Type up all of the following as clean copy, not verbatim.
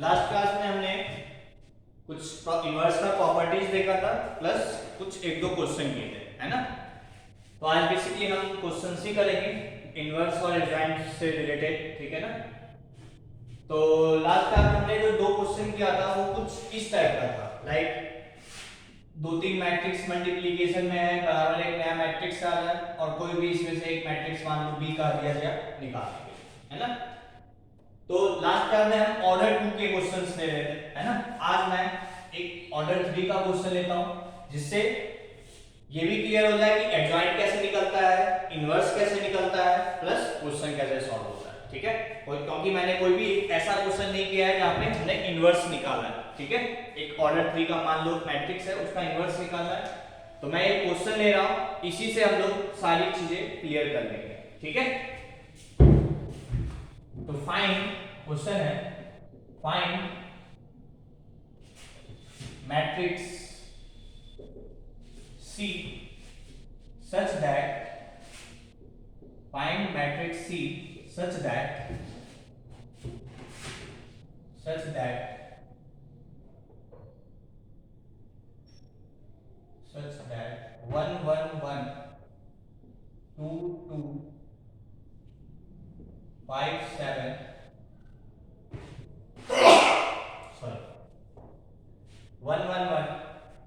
Last class में हमने कुछ इनवर्स का प्रॉपर्टीज देखा था प्लस कुछ एक दो क्वेश्चन किए थे, है ना। तो आज बेसिकली हम क्वेश्चंस ही करेंगे इनवर्स और एडजॉइंट से रिलेटेड, ठीक है ना। तो लास्ट क्लास में हमने जो दो क्वेश्चन किया था वो कुछ इस टाइप का था, लाइक दो तीन मैट्रिक्स मल्टीप्लिकेशन में है, बराबर एक नया मैट्रिक्स आ रहा है और कोई भी इसमें से एक मैट्रिक्स मान लो बी का दिया गया निकाल देंगे, है ना। तो लास्ट क्लास में हम ऑर्डर 2 के क्वेश्चंस ले रहे थे, है ना। आज मैं एक ऑर्डर 3 का क्वेश्चन लेता हूं जिससे ये भी क्लियर हो जाए कि एडजॉइंट कैसे निकलता है, इनवर्स कैसे निकलता है, प्लस क्वेश्चन कैसे सॉल्व होता है, ठीक है। क्योंकि मैंने कोई भी ऐसा क्वेश्चन नहीं किया है जहां पे हमने इनवर्स निकाला है, ठीक है। एक ऑर्डर 3 का मान लो मैट्रिक्स है, उसका इनवर्स निकालना है, तो मैं एक क्वेश्चन ले रहा हूं, इसी से हम लोग सारी चीजें क्लियर कर लेंगे, ठीक है। तो फाइंड क्वेश्चन है, find matrix C such that, find matrix C such that 1 1 1 2 2 5 7 sorry 1 1 1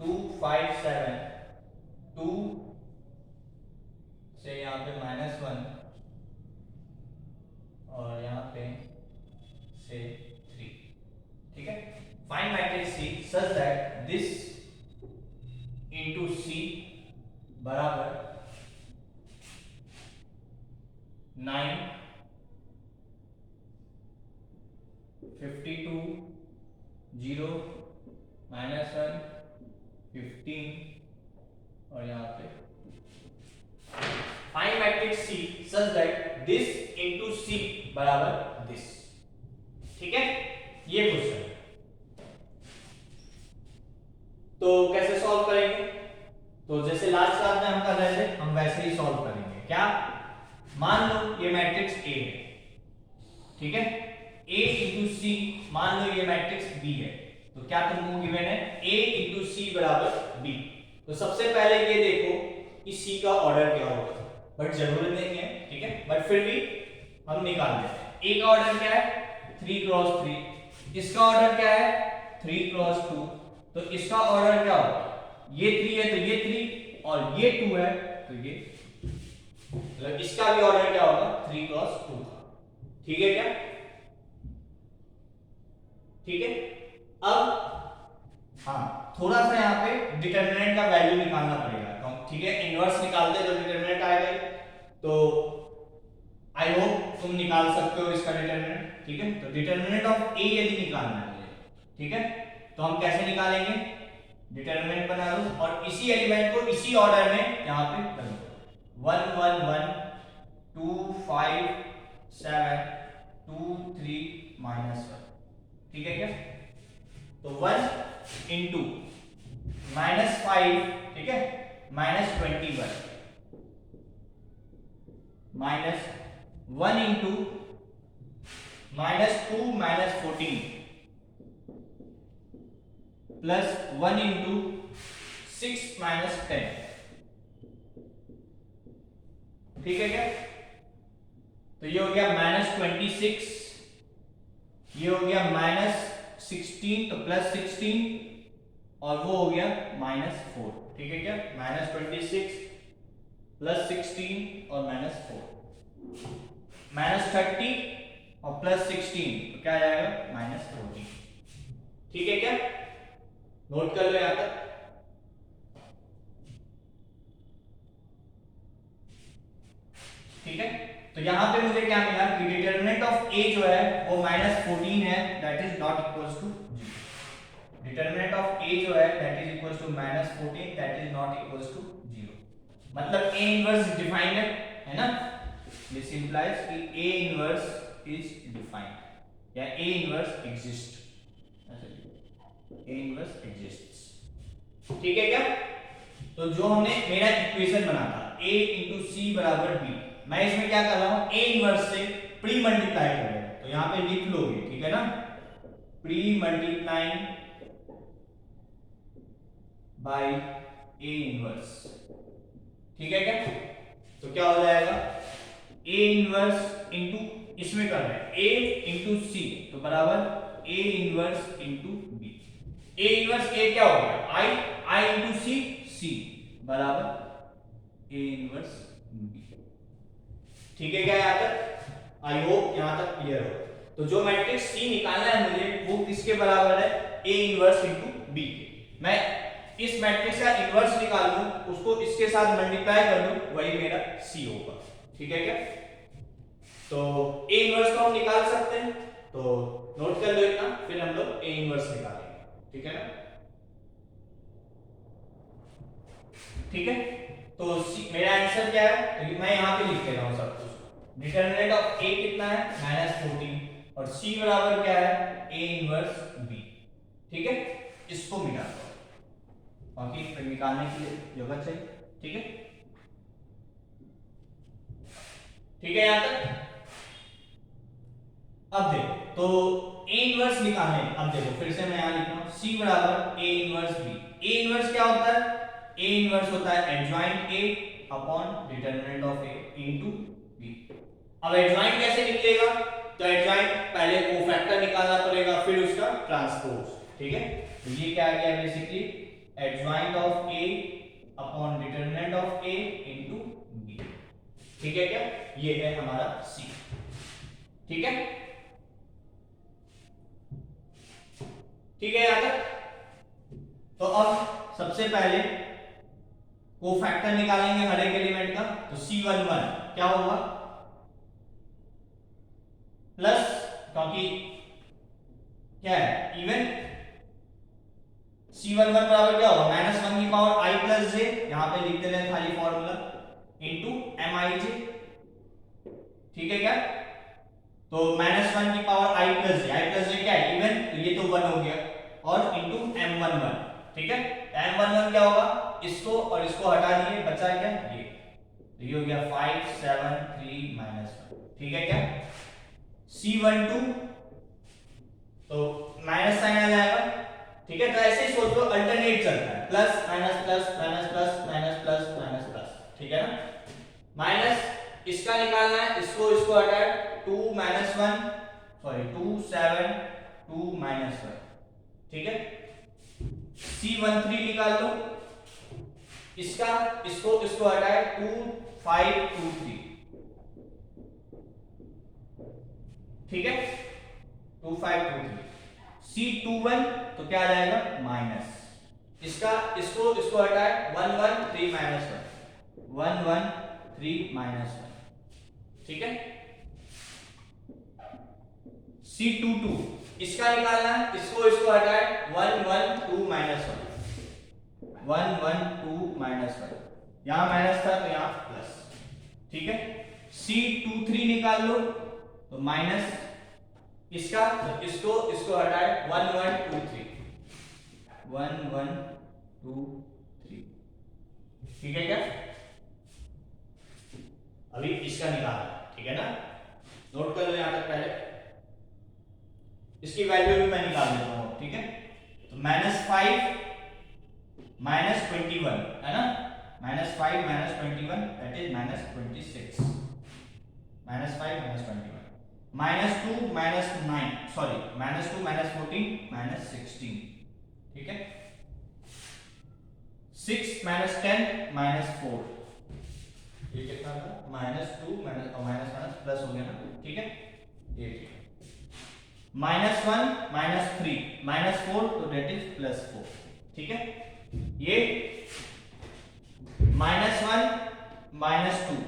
2 5 7 2 से यहाँ पे -1 और यहाँ पे से 3, ठीक है। Find matrix C such that this into C बराबर 9 52 0 -1 15 और यहाँ पे find matrix C such that this into C बराबर दिस, ठीक है। ये क्वेश्चन है, तो कैसे सॉल्व करेंगे। तो जैसे लास्ट क्लास में हम कर रहे थे हम वैसे ही सॉल्व करेंगे। क्या, मान लो ये मैट्रिक्स A है, ठीक है। A इंटू C, मान लो ये मैट्रिक्स B है, तो क्या तुमको गिवन है A इंटू C बराबर B। तो सबसे पहले ये देखो कि C का ऑर्डर क्या होगा, बट जरूरत नहीं है, ठीक है, बट फिर भी हम निकाल लेते हैं। A का ऑर्डर क्या है 3 क्रॉस 3, इसका ऑर्डर क्या है 3 क्रॉस 2, तो इसका ऑर्डर क्या होगा, ये 3 है तो ये 3 और ये 2 है तो ये, मतलब इसका भी ऑर्डर क्या होगा 3 क्रॉस 2 का, ठीक है क्या, ठीक है। अब हाँ, थोड़ा सा यहाँ पे डिटरमिनेंट का वैल्यू निकालना पड़ेगा, ठीक है। इनवर्स निकालते तो डिटरमिनेंट आएगा, तो आई होप तुम निकाल सकते हो इसका डिटरमिनेंट, ठीक है। तो डिटरमिनेंट ऑफ A यदि निकालना है मुझे, ठीक है, तो हम कैसे निकालेंगे, डिटरमिनेंट बना लो और इसी एलिमेंट को इसी ऑर्डर में यहाँ पे कर दो, 1 1 1 2 5 7 2 3 -1, ठीक है क्या। तो 1 इंटू -5, ठीक है, -21 माइनस 1 इंटू -2 -14 प्लस 1 इंटू 6 -10, ठीक है क्या। तो ये हो गया -26, ये हो गया -16 तो +16 और वो हो गया -4, ठीक है क्या। -26 +16 और -4, -30 और +16 तो क्या आ जाएगा -14, ठीक है क्या। नोट कर लो यहां तक, ठीक है। तो यहां पे मुझे क्या मिला कि डिटरमिनेंट ऑफ A जो है वो -14 है, that is not equals to 0। Determinant of A जो है that is equals to -14, that is not equals to 0, मतलब A इनवर्स डिफाइंड है ना। दिस इंप्लाइज कि A इनवर्स इज डिफाइंड या A inverse exist, A inverse exists, ठीक है क्या। तो जो हमने मेरा इक्वेशन बना था A इंटू C बराबर B, मैं इसमें क्या कर रहा हूं A इनवर्स से प्री मल्टीप्लाई कर रहा हूं, तो यहां पे लिख लोगे, ठीक है ना। Pre multiplying by A inverse. ठीक है क्या? तो क्या हो जाएगा, ए इनवर्स इंटू, इसमें कर रहे हैं ए इंटू सी, तो बराबर A inverse into B. A inverse A क्या हो गया, आई, आई इंटू सी, सी बराबर ए इनवर्स बी। ठीक है क्या यहां तक? आई होप यहां तक क्लियर हो। तो जो मैट्रिक्स सी निकालना है मुझे, वो किसके बराबर है, ए इनवर्स इंटू बी के। मैं इस मैट्रिक्स का इनवर्स निकाल लूं, उसको इसके साथ मल्टीप्लाई कर लूं, वही मेरा सी होगा। ठीक है क्या? तो ए इनवर्स को हम निकाल सकते हैं, तो नोट कर लो इतना, फिर हम लोग ए इनवर्स निकालेंगे। ठीक है ना? ठीक है, तो मेरा आंसर क्या है, तो मैं यहां पे लिख दे रहा हूं सब कुछ। डिटरमिनेंट ऑफ ए कितना है, -14, और सी बराबर क्या है, ए इनवर्स बी। ठीक है, इसको मिला दो, बाकी फिर निकालने के लिए जगह चाहिए। ठीक है, ठीक है यहां तक। अब देखो, तो ए इनवर्स निकालने, अब देखो फिर से मैं यहां लिख रहा हूं, सी बराबर A inverse B. A inverse क्या होता है, ए इनवर्स होता है adjoint A upon determinant of A into B. अब एडजॉइंट कैसे निकलेगा, तो एडजॉइंट पहले कोफैक्टर निकालना पड़ेगा, फिर उसका ट्रांसपोज। ठीक है, तो ये क्या आ गया basically, adjoint of A upon determinant of A into B. ठीक है क्या, ये है हमारा सी। ठीक है, ठीक है यहां तक। तो अब सबसे पहले कोफैक्टर निकालेंगे हर एक एलिमेंट का, तो C11 क्या होगा, प्लस, क्योंकि क्या है इवन, C11 बराबर क्या होगा, -1 की पावर i प्लस जे, यहां पे लिख देते हैं खाली फॉर्मूला, इनटू mij। ठीक है क्या, तो -1 की पावर i प्लस जे क्या है इवन, तो ये तो 1 हो गया, और इनटू m11। ठीक है, m11 क्या होगा, इसको और इसको हटा दिए, बचा क्या ये, तो ये हो गया 5 7 3 -1। ठीक है क्या, C12 तो माइनस साइन आ जाएगा। ठीक है, तो ऐसे ही सोच लो, अल्टरनेट चलता है, plus minus plus minus plus minus plus minus plus. ठीक है ना, माइनस इसका निकालना है, इसको इसको हटाए, 2 -1 सॉरी 2 7 2 -1। ठीक है, C13 निकाल लो, इसका इसको इसको हटाए, 2 5 2 3। ठीक है, 2 5 2 3। C21 तो क्या आ जाएगा, माइनस, इसका इसको इसको हटाए, 1 1 3 -1 1 1 3 -1। ठीक है, C22 इसका निकालना है, इसको इसको हटाए, 1 1 2 -1 1 1 2 -1, यहां माइनस था तो यहां प्लस। ठीक है, C23 निकाल लो, तो माइनस, इसका इसको इसको हटाए, 1 1 2 3 1 1 2 3। ठीक है क्या, अभी इसका निकालना। ठीक है ना, नोट कर लो यहां तक पहले, इसकी वैल्यू भी मैं निकाल देता हूं। ठीक है, तो -5 -21 है ना, -5 -21 दैट इज -26, -5 -21, -2 -9 सॉरी -2 -14 -16। ठीक है, 6 -10 -4, ये कितना था, -2 माइनस और माइनस प्लस हो गया ना। ठीक है, ये -1 -3 -4, तो दैट इज +4। ठीक है, ये -1 -2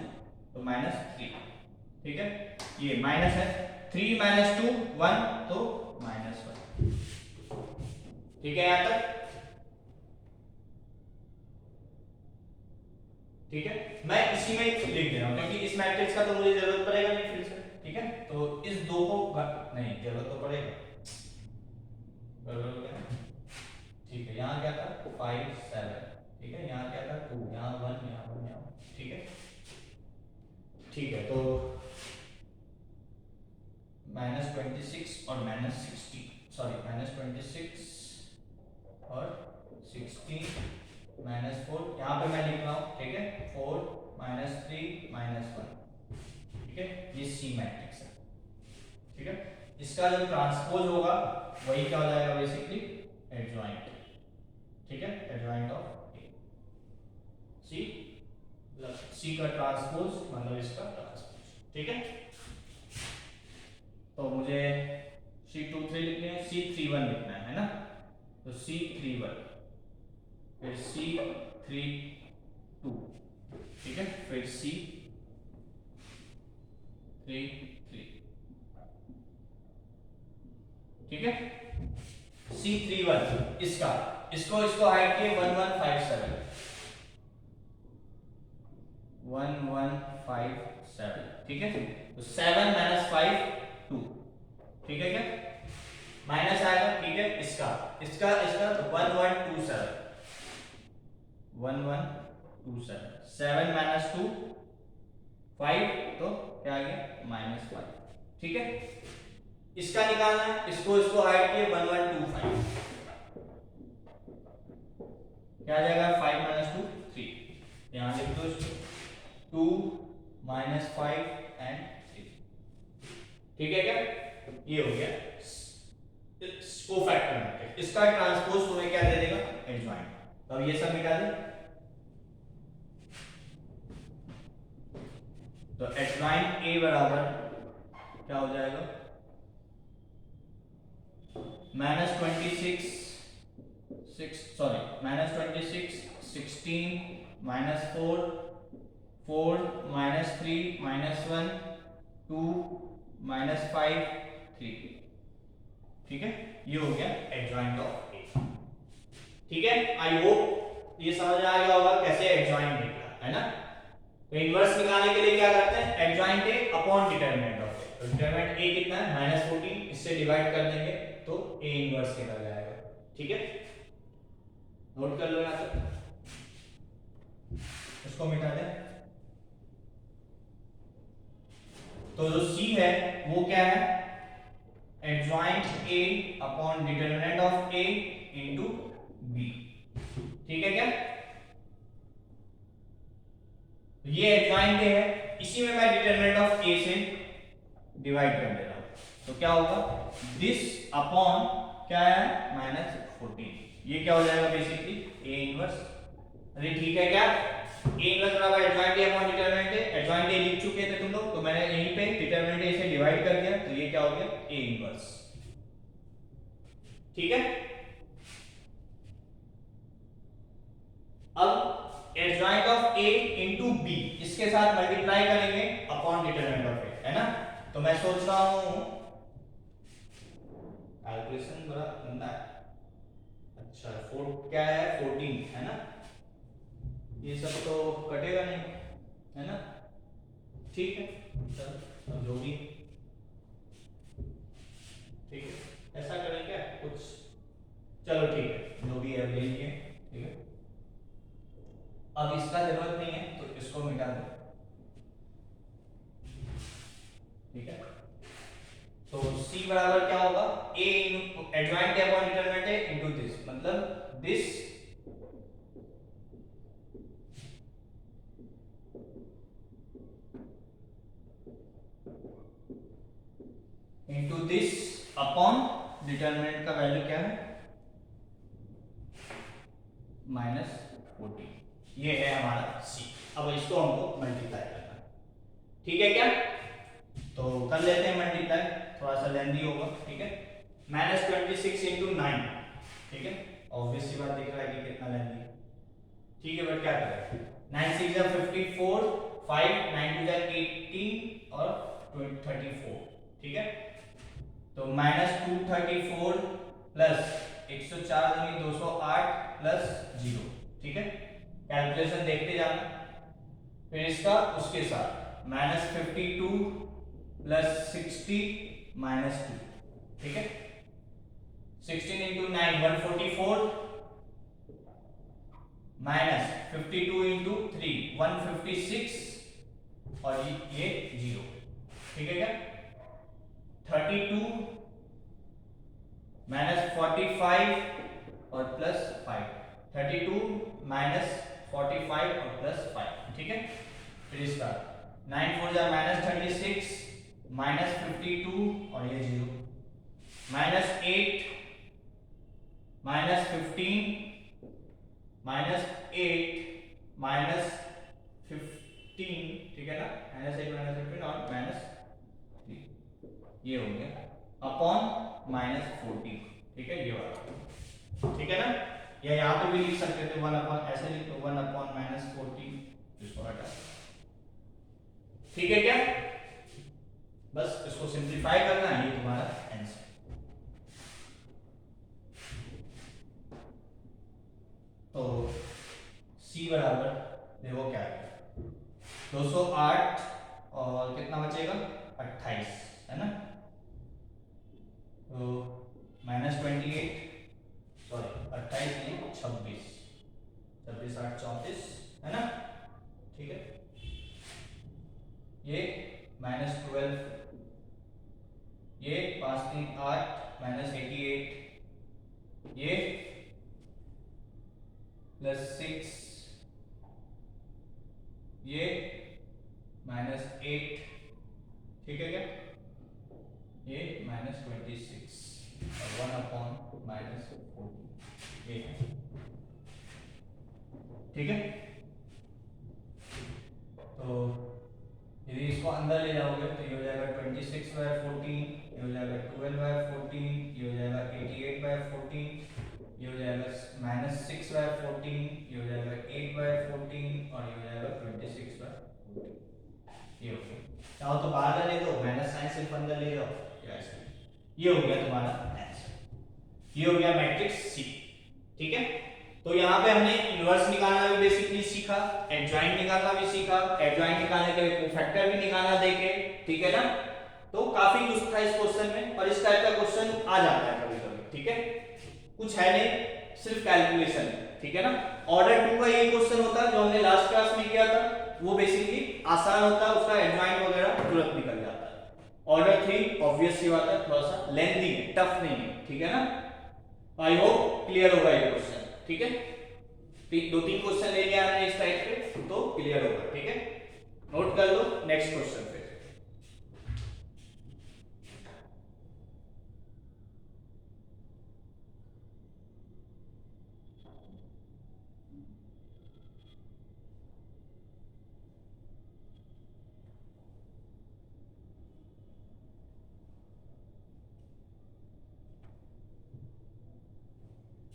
तो -3। ठीक है, ये माइनस है, 3 -2 1 तो -1। ठीक है यहां तक। ठीक है, मैं इसी में लिख दे रहा हूं, क्योंकि इस मैट्रिक्स का तो मुझे जरूरत पड़ेगा नहीं फिर से। ठीक है, तो इस दो को नहीं जरूरत तो पड़ेगा, बराबर हो गया। ठीक है, यहाँ क्या था 5 7। ठीक है, यहाँ क्या था 2, यहाँ 1 यहाँ 1 यहाँ 1। ठीक है, ठीक है, तो -26 और -16 सॉरी -26 और 16 -4, यहाँ पे मैं लिख रहा हूँ, ठीक है, 4 -3 -1, ठीक है, ये सी मैट्रिक्स है, ठीक है। इसका जो ट्रांसपोज होगा वही क्या हो जाएगा, बेसिकली एडजॉइंट, ठीक है, एडजॉइंट ऑफ ए। सी का ट्रांसपोज मतलब इसका ट्रांसपोज, ठीक है। तो मुझे C23 लिखने है, C31 लिखना है ना, तो C31 फिर C32, ठीक है, फिर C33, ठीक है। C31 इसको हाइट किए 1157, ठीक है। तो 7 - 5 2, ठीक है क्या, माइनस आएगा, ठीक है। इसका तो 1127, 7 - 2 5, तो क्या आ गया -5, ठीक है। इसका निकालना है, इसको हाइट किए 1125, क्या आ जाएगा 5 - 2 3, यहां लिख दो इसको 2 - 5 एंड 3, ठीक है क्या, ये हो गया कोफैक्टर मैट्रिक्स। इसका ट्रांसपोज तुम्हें क्या दे देगा, एडजॉइंट। अब ये सब मिटा दे, तो एडजॉइंट ए बराबर क्या हो जाएगा, -26 16 -4 4 -3 -1 2 -5 3, ठीक है, ये हो गया एडजॉइंट ऑफ ए, ठीक है। आई होप ये समझ आ गया होगा कैसे एडजॉइंट निकला, है ना। तो इनवर्स निकालने के लिए क्या करते हैं, adjoint A upon determinant of A. तो डिटरमिनेंट ए कितना है -14, इससे डिवाइड कर देंगे तो ए इनवर्स निकल जाएगा, ठीक है। नोट कर लो यहां तक, इसको मिटा दें। तो जो सी है वो क्या है, adjoint A upon determinant of A into B, ठीक है क्या। ये एडजॉइंट ए है, इसी में मैं डिटरमिनेंट ऑफ ए से डिवाइड कर दे रहा हूं, तो क्या होगा, दिस अपॉन क्या है -14, ये क्या हो जाएगा बेसिकली ए इनवर्स। अरे ठीक है क्या, ए इनवर्स बराबर adjoint A upon determinant A, adjoint A लिख चुके थे तुम लोग, तो मैंने यहीं पे डिटरमिनेंट ए से डिवाइड कर दिया, तो ये क्या हो गया ए इनवर्स, ठीक है। अब adjoint of A into B, इसके साथ मल्टीप्लाई करेंगे अपॉन डिटरमिनेंट ऑफ ए, है ना। तो मैं सोच रहा हूं, कैलकुलेशन बड़ा गंदा है, अच्छा 4 क्या है 14, है ना, ये सब तो कटेगा नहीं, है ना, ठीक है। चलो जो भी, ठीक है, ऐसा करें क्या कुछ, चलो ठीक है, जो भी है ले लीजिए, ठीक है। अब इसका जरूरत नहीं है तो इसको मिटा दो, ठीक है। तो C बराबर क्या होगा, A adjoint A upon determinant A into this, मतलब this into this upon determinant का वैल्यू क्या है -14, ये है हमारा C। अब इसको हमको मल्टीप्लाई करना है, ठीक है क्या। तो कर लेते हैं मल्टीप्लाई, थोड़ा सा लेंदी होगा, ठीक है। -26 इंटू 9, ठीक है, ऑब्वियस सी बात दिख रहा है कि कितना लेंदी है, ठीक है। बट क्या करें, 9 6 जा 54, 5 9 2 जा 18 और 34, ठीक है। तो -234 प्लस 104 दूनी 208 प्लस 0, ठीक है। कैलकुलेशन देखते जाना, फिर इसका उसके साथ -52 प्लस 60 -2, ठीक है। 16 इंटू 9 144 माइनस 52 इंटू 3 156 और ये 0, ठीक है क्या। 32 -45 और +5, 32 -45 और +5, ठीक है। फिर इसका 9 4 जा -36 -52 और ये 0, -8 -15 -8 -15, ठीक है ना, -8 -15 और -3, ये हो गया अपॉन -14, ठीक है, ये वाला, ठीक है ना। या यहाँ पे भी लिख सकते थे 1 अपॉन, ऐसे लिख दो 1 अपॉन -14, इसको हटा, ठीक है क्या। बस इसको सिंप्लीफाई करना है, ये तुम्हारा आंसर। तो C बराबर देखो क्या है, 208 और कितना बचेगा 28, है ना। तो -28, सॉरी 28 नहीं 26, 26 8 34, है ना, ठीक है। ये -12, ये 5 3 8 -88, ये +6, ये -8, ठीक है क्या, ये -26 और 1 अपॉन -14, ये है, ठीक है। तो यदि इसको अंदर ले जाओगे तो ये हो जाएगा 26/14, ये हो जाएगा 12/14, ये हो जाएगा 88/14, ये हो जाएगा -6/14, ये हो जाएगा 8/14 और ये हो जाएगा 26/14, ये हो गया। चाहो तो बाहर ले दो, माइनस साइन सिर्फ अंदर ले जाओ, ये हो गया तुम्हारा आंसर, ये हो गया मैट्रिक्स सी, ठीक है। तो यहाँ पे हमने इनवर्स निकालना भी बेसिकली सीखा, एडजॉइंट निकालना भी सीखा, एडजॉइंट निकालने के लिए कोफैक्टर भी निकालना देखे, ठीक है ना। तो काफी कुछ था इस क्वेश्चन में, और इस टाइप का क्वेश्चन आ जाता है कभी कभी, ठीक है। कुछ है नहीं, सिर्फ कैलकुलेशन है, ठीक है ना। ऑर्डर 2 का ये क्वेश्चन होता है जो हमने लास्ट क्लास में किया था, वो बेसिकली आसान होता है, उसका एडजॉइंट वगैरह तुरंत निकल जाता है। ऑर्डर 3 ऑब्वियस सी बात है, थोड़ा सा लेंथी है, टफ नहीं है, ठीक है ना। आई होप क्लियर होगा ये क्वेश्चन, ठीक है। 2-3 क्वेश्चन ले लिया हमने इस टाइप के, तो क्लियर होगा, ठीक है। नोट कर लो नेक्स्ट क्वेश्चन पे।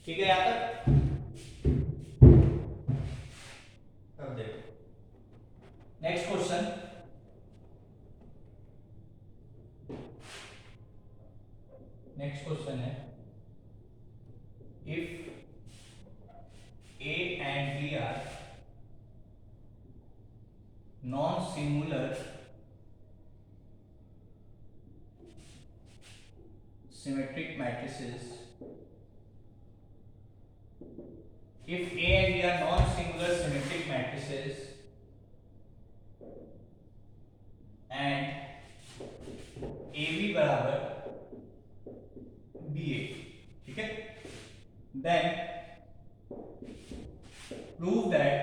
ठीक है यहां तक, अब देखो नेक्स्ट क्वेश्चन। नेक्स्ट क्वेश्चन है, if A and B are non-similar symmetric matrices, if A and B are non-similar symmetric matrices and AB बराबर BA, ठीक है, then prove that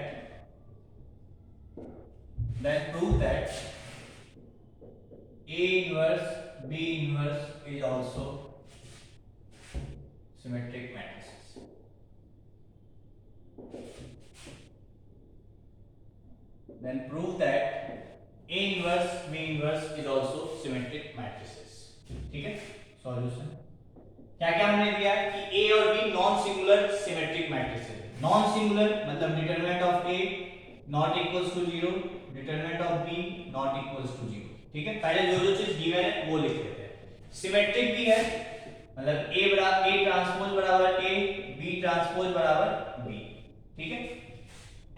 A inverse B inverse is also symmetric matrices. Then prove that A inverse B inverse is also symmetric matrices. ठीक है, solution क्या क्या हमने दिया है कि A और B non singular symmetric matrices. Non singular मतलब determinant of A not equals to 0, determinant of B not equals to 0, ठीक है। पहले जो चीज गिवन है वो लिख लेते हैं। सिमेट्रिक भी है मतलब A ट्रांसपोज बराबर A, B ट्रांसपोज बराबर B, ठीक है।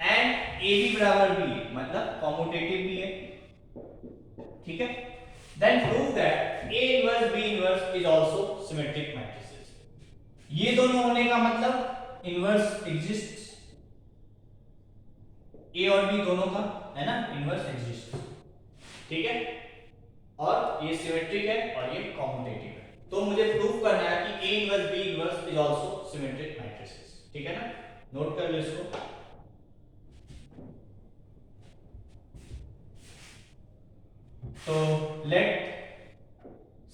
एंड AB बराबर B मतलब कॉम्यूटेटिव भी है, ठीक है। Then prove that A inverse B inverse is also symmetric matrices. ये दोनों होने का मतलब इनवर्स एग्जिस्ट, A और B दोनों का है ना, इनवर्स एग्जिस्ट, ठीक है। और ये सिमेट्रिक है और ये कॉम्यूटेटिव है, तो मुझे प्रूव करना है कि A inverse B inverse is also symmetric matrices. ठीक है ना, नोट कर लो इसको। तो लेट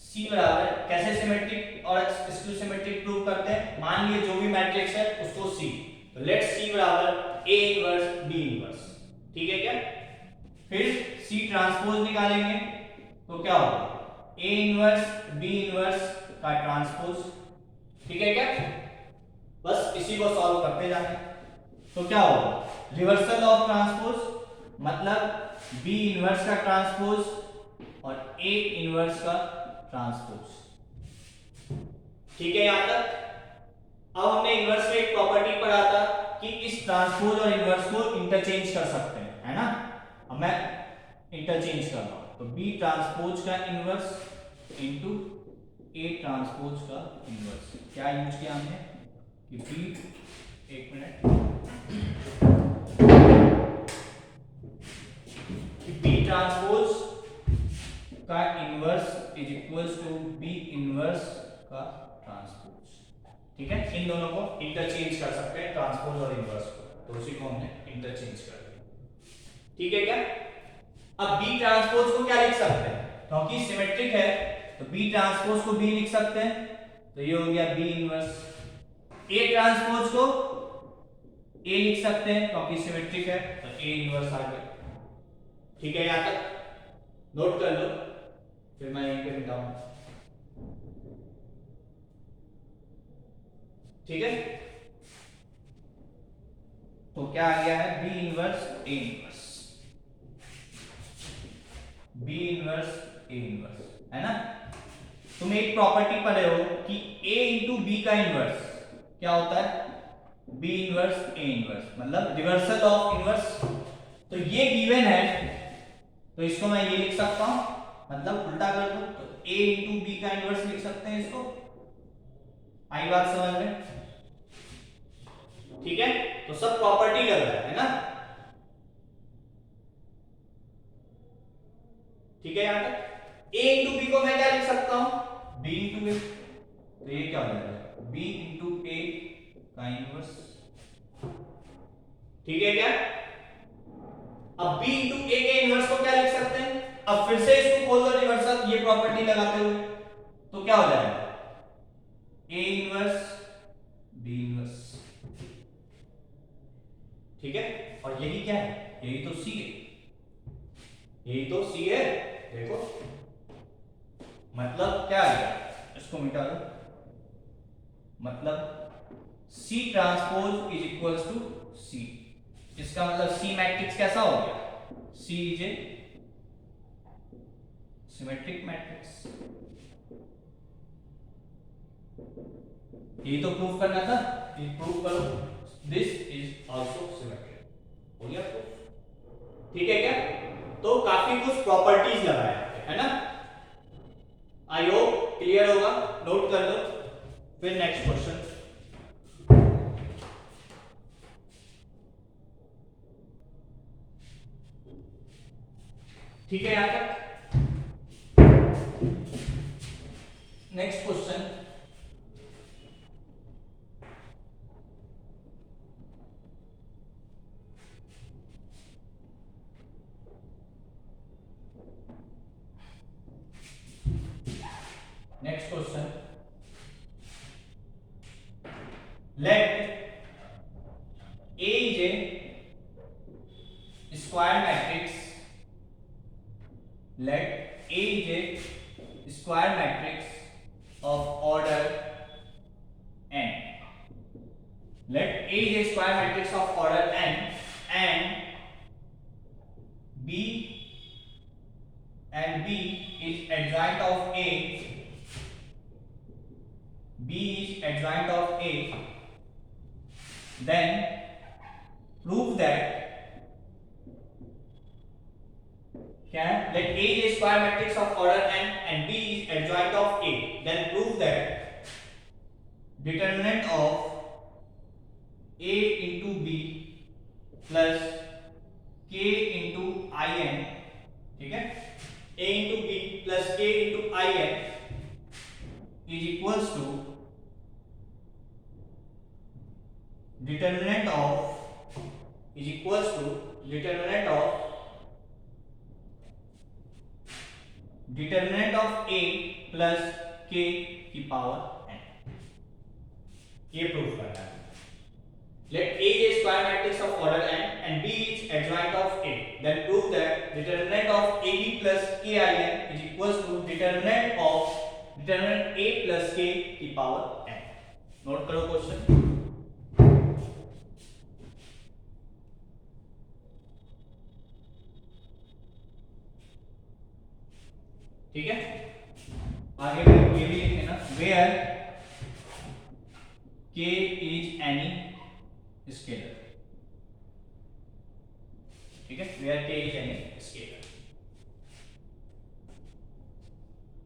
C बराबर कैसे सिमेट्रिक और एक्सक्लूसिव सिमेट्रिक प्रूव करते हैं, मान लिए जो भी मैट्रिक्स है उसको C, तो लेट C बराबर A इनवर्स B इनवर्स। ठीक है क्या, फिर C ट्रांसपोज निकालेंगे तो क्या होगा, A इनवर्स B इनवर्स का ट्रांसपोज। ठीक है क्या, बस इसी को सॉल्व करते जाना। तो क्या होगा, रिवर्सल ऑफ ट्रांसपोज मतलब B इनवर्स का ट्रांसपोज और A इनवर्स का ट्रांसपोज। ठीक है यहां तक। अब हमने इनवर्स में एक प्रॉपर्टी पढ़ा था कि इस ट्रांसपोज और इनवर्स को इंटरचेंज कर सकते हैं, है ना। अब मैं इंटरचेंज कर रहा हूं, तो B ट्रांसपोज का इनवर्स इनटू A ट्रांसपोज का इनवर्स। क्या यूज किया हमने कि B, एक मिनट, B ट्रांसपोज का inverse is equals to B inverse का ट्रांसपोज। ठीक है, इन दोनों को इंटरचेंज कर सकते हैं, ट्रांसपोज और इनवर्स को, तो उसी को हमने इंटरचेंज कर दिया। ठीक है क्या, अब B ट्रांसपोज को क्या लिख सकते हैं, क्योंकि सिमेट्रिक है तो B ट्रांसपोज को B लिख सकते हैं, तो ये हो गया B इनवर्स। A ट्रांसपोज को A लिख सकते हैं क्योंकि सिमेट्रिक है, तो A इनवर्स आ गया। ठीक है, यहां तक नोट कर लो, फिर मैं यहीं पे मिटाऊंगा। ठीक है, तो क्या आ गया है, B inverse A inverse, B inverse A inverse, है ना। तुम एक प्रॉपर्टी पढ़े हो कि A इंटू B का इनवर्स क्या होता है, B इनवर्स A इनवर्स, मतलब रिवर्सल ऑफ इनवर्स। तो ये गिवन है, तो इसको मैं ये लिख सकता हूं, मतलब उल्टा कर दो तो A इंटू B का इनवर्स लिख सकते हैं इसको। आई बात समझ में। ठीक है, तो सब प्रॉपर्टी लग रहा है ना। ठीक है, यहां तक A इंटू B को मैं क्या लिख सकता हूं, B इंटू A, तो ये क्या हो जाएगा, B इंटू A का इनवर्स। ठीक है क्या, अब B इंटू A के इनवर्स को क्या लिख सकते हैं, अब फिर से इसको खोल दो रिवर्सल, ये प्रॉपर्टी लगाते हुए, तो क्या हो जाएगा, A इनवर्स B इनवर्स। ठीक है, और यही क्या है, यही तो C है, यही तो C है। देखो मतलब क्या है, इसको मिटा दो, मतलब C transpose is equals to C। इसका मतलब C मैट्रिक्स कैसा हो गया, C is a symmetric matrix. ये तो प्रूफ करना था, ये प्रूफ करो, दिस इज आल्सो सिमेट्रिक, हो गया प्रूफ। ठीक है क्या, तो काफी कुछ प्रॉपर्टीज लगाया है ना। आई होप क्लियर होगा, नोट कर लो, फिर नेक्स्ट क्वेश्चन। ठीक है, यहां तक next question. Next question, let A is a square matrix, let A is a square matrix of order n, let A is a square matrix of order n and B is adjoint of A, B is adjoint of A, then prove that let A is a square matrix of order n and B is adjoint of A, then prove that determinant of A into B plus K into In, ठीक है, A into B plus K into In is equals to determinant of is equals to determinant of a plus k की power n। ये proof करना है। Let A is square matrix of order n and B is adjoint of A. Then prove that determinant of AB plus KIN is equals to determinant A plus K की power n। Note करो question. ठीक है, आगे ये भी लिखे ना, where k is any scalar। ठीक है, where k is any scalar।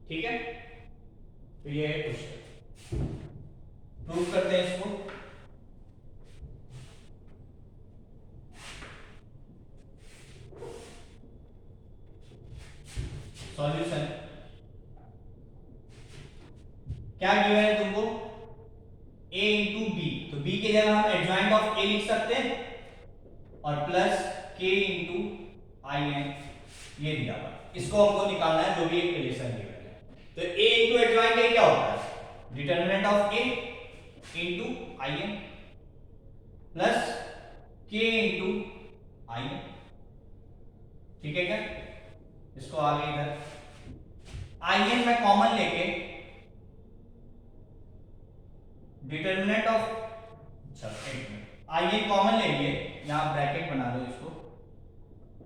ठीक है, तो ये है क्वेश्चन। प्रूव करते हैं इसको। सॉल्यूशन क्या गिवन है तुमको, a इंटू बी, तो b के जगह हम एडजॉइंट ऑफ a लिख सकते हैं और plus k into I N ये दिया हुआ, इसको हमको निकालना है जो भी एक रिलेशन गिवन है। तो a इंटू एडजॉइंट a क्या होता है, determinant of a into I N plus k into I N. ठीक है क्या, इसको आगे इधर आई एन में कॉमन लेके determinant of I N common लेंगे, यहां ब्रैकेट बना दो इसको,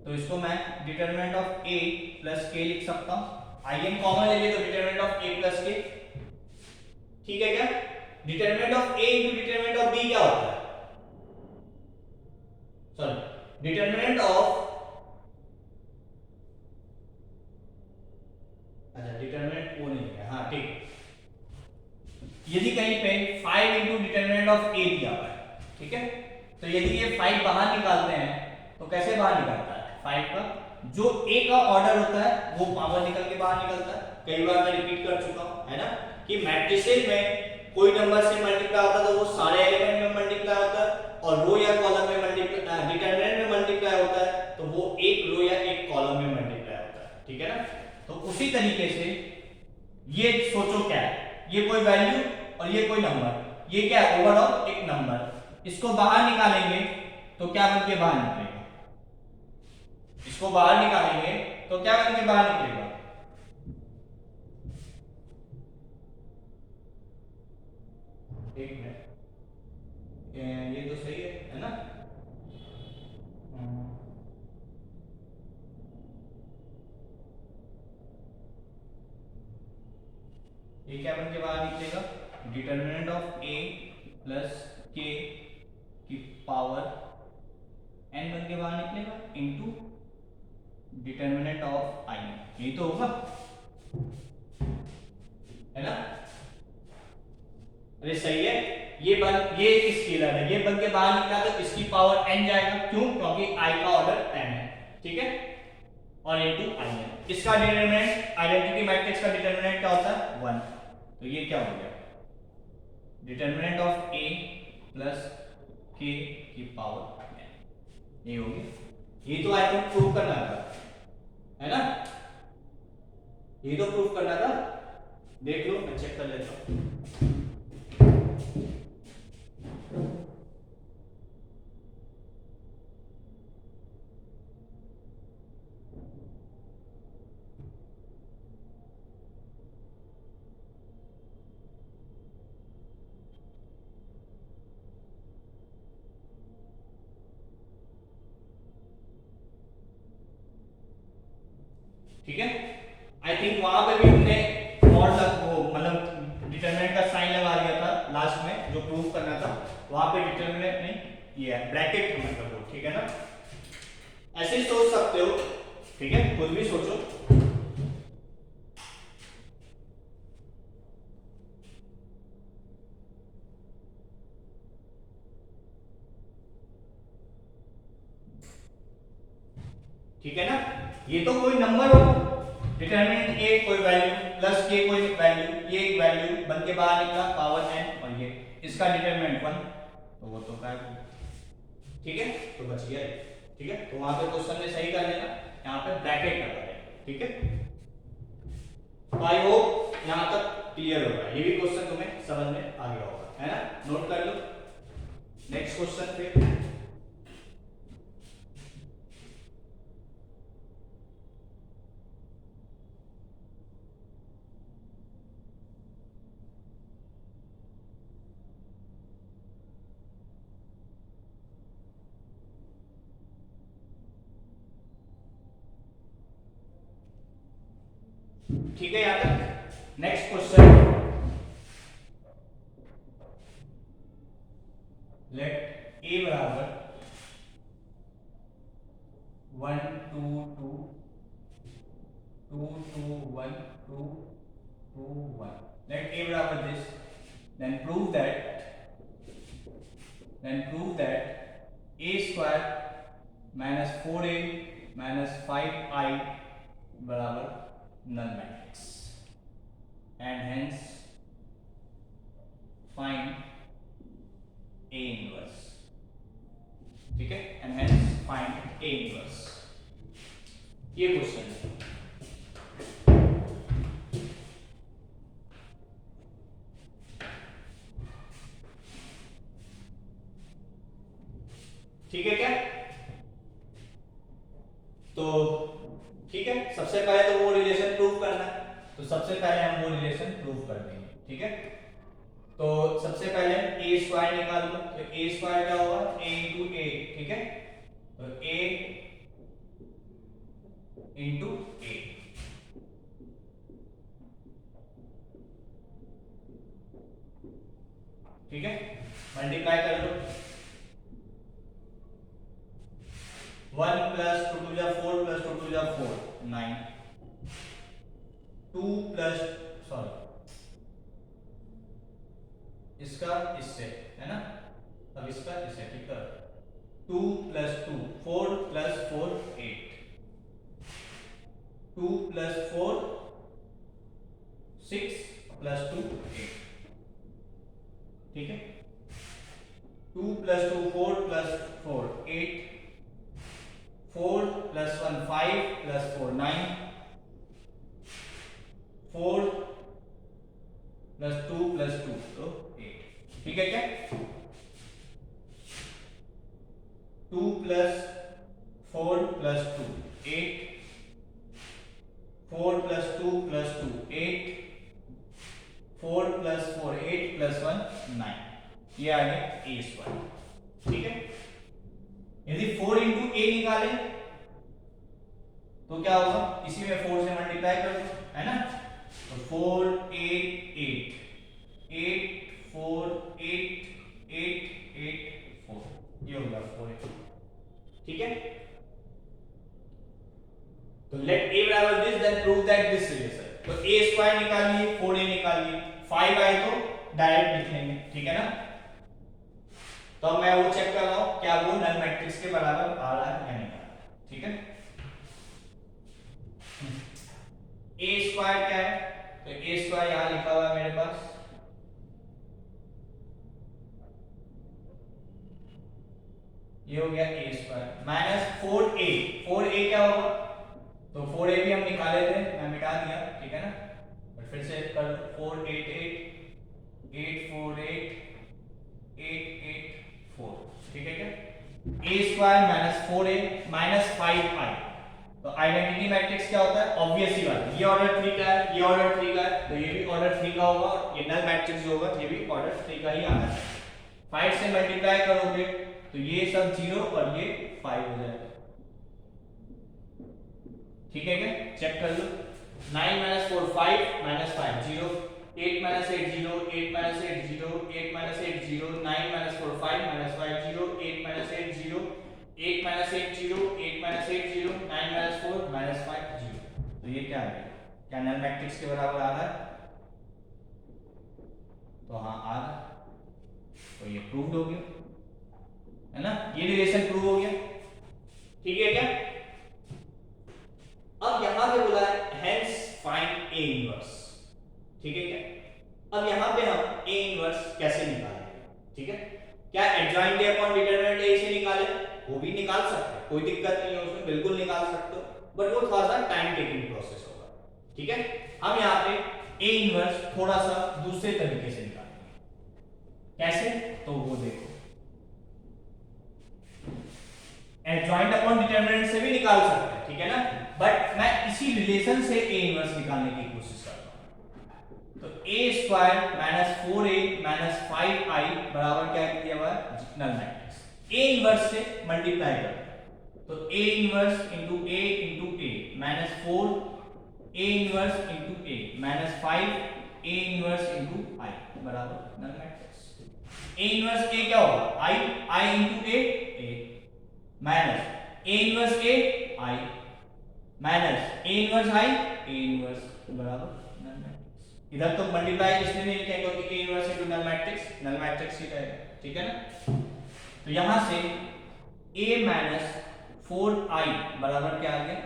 तो इसको मैं determinant of a plus k लिख सकता हूं। आई एन कॉमन ले लिए तो determinant of a plus k। ठीक है क्या, determinant of a into determinant of b क्या होता है, सॉरी डिटरमिनेंट ऑफ, अच्छा डिटरमिनेंट वो नहीं है, हाँ ठीक। यदि कहीं पे 5 इंटू डिटरमिनेंट ऑफ a दिया हुआ है, ठीक है, तो यदि ये 5 बाहर निकालते हैं तो कैसे बाहर निकलता है, 5 का जो a का ऑर्डर होता है वो पावर निकल के बाहर निकलता है। कई बार मैं रिपीट कर चुका हूं, है ना, कि मैट्रिसेस में कोई नंबर से मल्टीप्लाई होता है तो वो सारे एलिमेंट में मल्टीप्लाई होता है, और रो या कॉलम में मल्टीप्लाई, डिटरमिनेंट में मल्टीप्लाई होता है तो वो एक रो या एक कॉलम में मल्टीप्लाई होता है। ठीक है ना, तो उसी तरीके से ये सोचो क्या है, ये कोई वैल्यू और ये कोई नंबर, ये क्या है ओवरऑल एक नंबर, इसको बाहर निकालेंगे तो क्या बन के बाहर निकलेगा, इसको बाहर निकालेंगे तो क्या बन के बाहर निकलेगा, एक मिनट, ये तो सही है ना, ये क्या बन के बाहर निकलेगा, determinant of a plus k की पावर n बन के बाहर निकलेगा इनटू डिटरमिनेंट ऑफ i, यही तो होगा, है ना। अरे सही है, ये एक स्केलर है, ये बन के बाहर निकला तो इसकी पावर n जाएगा, क्यों, क्योंकि i का ऑर्डर n है। ठीक है, और इनटू i है, इसका डिटरमिनेंट आइडेंटिटी मैट्रिक्स का डिटरमिनेंट क्या होता है 1, तो ये क्या हो गया, determinant of a plus k की पावर n, ये हो गया। ये तो आई थिंक प्रूव करना था, है ना, ये तो प्रूव करना था, देख लो मैं चेक कर लेता हूं। ठीक है, आई थिंक वहां पे भी हमने और वो मतलब डिटरमिनेंट का साइन लगा दिया था लास्ट में, जो प्रूव करना था वहां पे डिटरमिनेंट नहीं, ये है ब्रैकेट मतलब, ठीक है ना, ऐसे ही सोच सकते हो, ठीक है, खुद भी सोचो। ठीक है ना, ये तो कोई नंबर हो, डिटरमिनेंट ए कोई वैल्यू प्लस के कोई वैल्यू, ये एक वैल्यू बन के बाहर निकला पावर n, और ये इसका डिटरमिनेंट 1, तो वो तो काय, ठीक है, तो बच गया। ठीक है, तो वहां पे क्वेश्चन ने सही कर लेना, यहाँ पे ब्रैकेट कर रहा है। ठीक है, तो आई होप यहाँ तक क्लियर होगा, ये भी क्वेश्चन तुम्हें समझ में आ गया होगा, है ना, नोट कर लो। नेक्स्ट क्वेश्चन पे ठीक है यहां तक। नेक्स्ट क्वेश्चन, लेट ए बराबर 1 2 2 2 2 1 2 2 1, let a बराबर this, then prove that a square minus 4a minus 5i बराबर null matrix, and hence find a inverse। ठीक है, and hence find a inverse, ये क्वेश्चन है। ठीक है क्या, तो ठीक है, सबसे पहले तो वो रिलेशन प्रूव करना है, तो सबसे पहले हम वो रिलेशन प्रूव कर देंगे। ठीक है, तो सबसे पहले a स्क्वायर निकाल लो, तो a स्क्वायर क्या होगा, a इंटू ए। ठीक है, तो a इंटू ए, ठीक है, मल्टीप्लाई कर लो, 1 प्लस 2 टू जा 4 प्लस 2 टू जा 4 9, 2 प्लस सॉरी इसका इससे, है ना, अब इसका इससे, ठीक है, 2 प्लस 2 4 प्लस 4 8, 2 प्लस 4 6 प्लस 2 8, ठीक है, 2 plus 2 4 plus 4 8, 4 plus 1 5 plus 4 9, 4 plus 2 plus 2 तो 8, ठीक है क्या, 2 plus 4 plus 2 8, 4 plus 2 plus 2 8, 4 plus 4 8 plus 1 9, ये आ गया a स्क्वायर। ठीक है, यदि 4 इंटू ए निकाले तो क्या होगा, इसी में 4 से मल्टीप्लाई कर दो, है ना, तो 4 8 8 8 4 8 8 8 4, ये हो गया 4। ठीक है, तो लेट a बराबर this, then prove that this relation, तो a स्क्वायर निकाल लिए, 4a निकाल लिए, 5 आए तो डायरेक्ट लिख लेंगे। ठीक है ना, तो मैं वो चेक कर रहा हूं क्या वो नल मैट्रिक्स के बराबर आ रहा है या नहीं आ रहा। ठीक है, a स्क्वायर क्या है, तो a स्क्वायर यहां लिखा हुआ है मेरे पास, ये हो गया a square minus 4a, 4a क्या होगा, तो 4a भी हम निकाले थे, मैं मिटा दिया। ठीक है ना, और फिर से कर 4 8 8 8 4 8 8 8 4, ठीक है क्या, a square minus 4a minus 5i, तो आइडेंटिटी मैट्रिक्स क्या होता है, ऑब्वियस ही बात है, ये ऑर्डर 3 का है, ये ऑर्डर 3 का है, तो ये भी ऑर्डर 3 का होगा, ये नल मैट्रिक्स जो होगा ये भी ऑर्डर 3 का ही आना है। 5 से मल्टीप्लाई करोगे तो ये सब 0 और ये 5 हो जाएगा। ठीक है क्या, चेक कर लो, 9 minus 4 5 minus 5 0, 8 minus 8 0, 8 minus 8 0, 8 minus 8 0, 9 minus 4 5 minus 5 0, 8 minus 8 0, 8 minus 8 0, 8 minus 8 0, 9 minus 4 minus 5 0, तो ये क्या है, क्या नल मैट्रिक्स के बराबर आ रहा है, तो हाँ आ रहा है, तो ये प्रूव्ड हो गया, है ना, ये रिलेशन प्रूव हो गया। ठीक है क्या, अब यहां पे बोला है hence find a inverse, ठीक है क्या? अब यहां पे हम a inverse कैसे निकालेंगे? ठीक है, क्या adjoint a upon determinant a से निकाले? वो भी निकाल सकते हैं, कोई दिक्कत नहीं है उसमें, बिल्कुल निकाल सकते हो, बट वो थोड़ा सा टाइम टेकिंग प्रोसेस होगा। ठीक है, हम यहाँ पे a इनवर्स थोड़ा सा दूसरे तरीके से निकालेंगे। कैसे? तो वो देखो, एडजॉइंट अपॉन डिटरमिनेंट से भी निकाल सकते हैं, ठीक है ना, बट मैं इसी रिलेशन से a इनवर्स निकालने की कोशिश करता हूं। तो a square minus 4a minus 5i बराबर क्या दिया हुआ है? Null matrix. a इनवर्स से मल्टीप्लाई करो तो a inverse into a into a minus 4 a inverse into a minus 5 a inverse into i बराबर null matrix. a inverse a क्या होगा? i into a minus a inverse a i minus a inverse i a inverse बराबर null matrix. इधर तो multiply इसलिए नहीं लिखेंगे क्योंकि a inverse into null matrix ही रहेगा, ठीक है ना। तो यहां से a माइनस 4i बराबर क्या आ गया?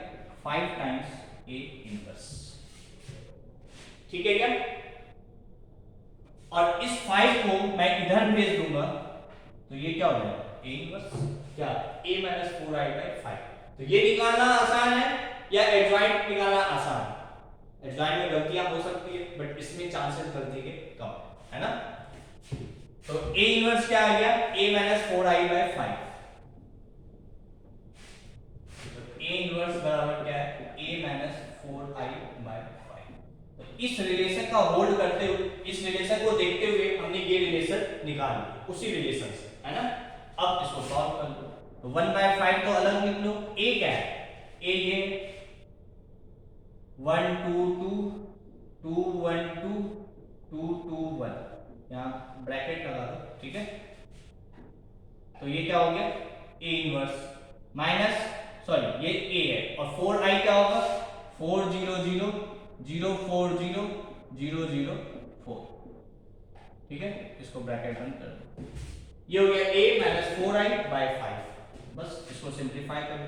5 टाइम्स a इनवर्स, ठीक है क्या? और इस 5 को मैं इधर भेज दूंगा तो ये क्या हो जाएगा? a इनवर्स क्या? a minus 4i by 5। तो ये निकालना आसान है या एडजॉइंट निकालना आसान है? एडजॉइंट में गलतियां हो सकती है बट इसमें चांसेस गलती के कम है ना। तो a इनवर्स क्या आ गया? a minus 4i by 5। a inverse बराबर क्या है? a minus 4i by 5। तो इस रिलेशन का होल्ड करते हुए, इस रिलेशन को देखते हुए हमने ये रिलेशन निकाल लिया उसी रिलेशन से, है ना। अब इसको सॉल्व कर लो तो 1 बाय 5 तो अलग लिख लो। a क्या है? a ये 1 2 2 2 1 2 2 2 1, यहां ब्रैकेट लगा दो, ठीक है। तो ये क्या हो गया? a इनवर्स माइनस, सॉरी ये a है और 4i क्या होगा? 4 0 0 0 4 0 0 0 4, ठीक है। इसको ब्रैकेट बंद कर दो। ये हो गया a माइनस 4i बाय 5। बस इसको सिंप्लीफाई कर लो,